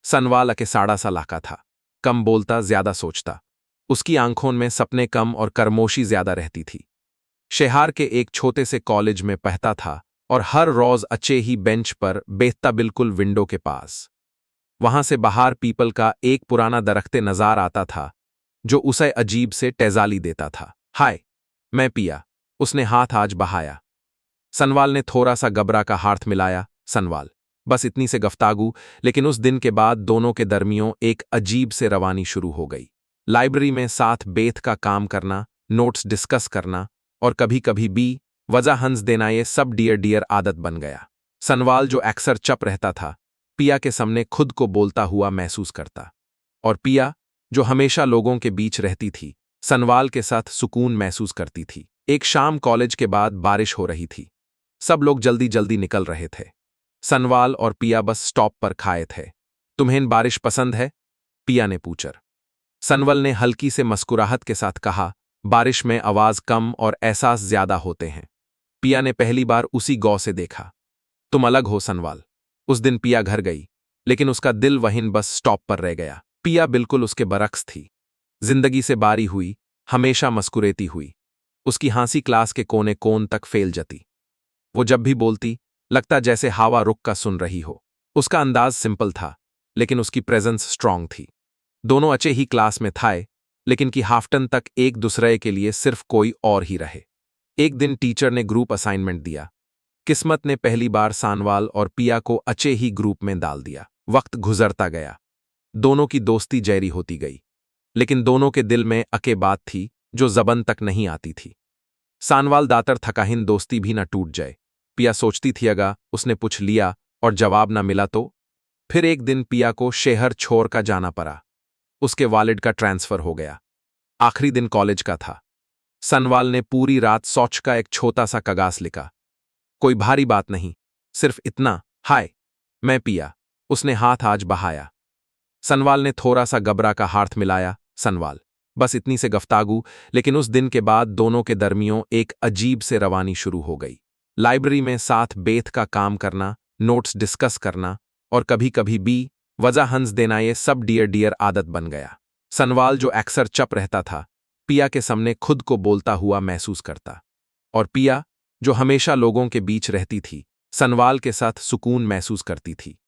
सनवाल अकेसाड़ा सा लाका था। कम बोलता, ज्यादा सोचता। उसकी आंखों में सपने कम और करमोशी ज्यादा रहती थी। शहर के एक छोटे से कॉलेज में पढ़ता था और हर रोज अच्छे ही बेंच पर बैठता, बिल्कुल विंडो के पास। वहां से बाहर पीपल का एक पुराना दरख्ते नजर आता था जो उसे अजीब से तेजाली देता था। हाय, मैं पिया। उसने हाथ आज बहाया। सनवाल ने थोड़ा सा घबरा का हाथ मिलाया। सनवाल, बस इतनी से गफ्तागू। लेकिन उस दिन के बाद दोनों के दरमियों एक अजीब से रवानी शुरू हो गई। लाइब्रेरी में साथ बैठ का काम करना, नोट्स डिस्कस करना और कभी कभी भी वजह हंस देना, ये सब डियर डियर आदत बन गया। सनवाल जो अक्सर चुप रहता था, पिया के सामने खुद को बोलता हुआ महसूस करता। और पिया जो हमेशा लोगों के बीच रहती थी, सनवाल के साथ सुकून महसूस करती थी। एक शाम कॉलेज के बाद बारिश हो रही थी। सब लोग जल्दी जल्दी निकल रहे थे। सनवाल और पिया बस स्टॉप पर खाए थे। तुम्हें बारिश पसंद है? पिया ने पूछा। सनवल ने हल्की से मुस्कुराहट के साथ कहा, बारिश में आवाज कम और एहसास ज्यादा होते हैं। पिया ने पहली बार उसी गौ से देखा। तुम अलग हो सनवाल। उस दिन पिया घर गई, लेकिन उसका दिल वहीं बस स्टॉप पर रह गया। पिया बिल्कुल उसके बरक्स थी। जिंदगी से बारी हुई, हमेशा मुस्कुराती हुई। उसकी हंसी क्लास के कोने कोन तक फैल जाती। वो जब भी बोलती, लगता जैसे हवा रुक का सुन रही हो। उसका अंदाज सिंपल था, लेकिन उसकी प्रेजेंस स्ट्रांग थी। दोनों अच्छे ही क्लास में थे, लेकिन कि हाफ्टन तक एक दूसरे के लिए सिर्फ कोई और ही रहे। एक दिन टीचर ने ग्रुप असाइनमेंट दिया। किस्मत ने पहली बार सनवाल और पिया को अच्छे ही ग्रुप में डाल दिया। वक्त गुजरता गया। दोनों की दोस्ती जैरी होती गई, लेकिन दोनों के दिल में अके बात थी जो जबन तक नहीं आती थी। सनवाल दातर थकाहिन दोस्ती भी न टूट जाए। पिया सोचती थी अगर उसने पूछ लिया और जवाब न मिला तो। फिर एक दिन पिया को शहर छोड़ कर जाना पड़ा। उसके वालिद का ट्रांसफर हो गया। आखिरी दिन कॉलेज का था। सनवाल ने पूरी रात सोच का एक छोटा सा कागज लिखा। कोई भारी बात नहीं, सिर्फ इतना, हाय, मैं पिया। उसने हाथ आज बहाया। सनवाल ने थोड़ा सा घबरा का हाथ मिलाया। सनवाल, बस इतनी से गफ्तागू। लेकिन उस दिन के बाद दोनों के दरमियों एक अजीब से रवानी शुरू हो गई। लाइब्रेरी में साथ बैठ का काम करना, नोट्स डिस्कस करना और कभी कभी भी वजह हंस देना, ये सब डियर डियर आदत बन गया। सनवाल जो अक्सर चुप रहता था, पिया के सामने खुद को बोलता हुआ महसूस करता। और पिया जो हमेशा लोगों के बीच रहती थी, सनवाल के साथ सुकून महसूस करती थी।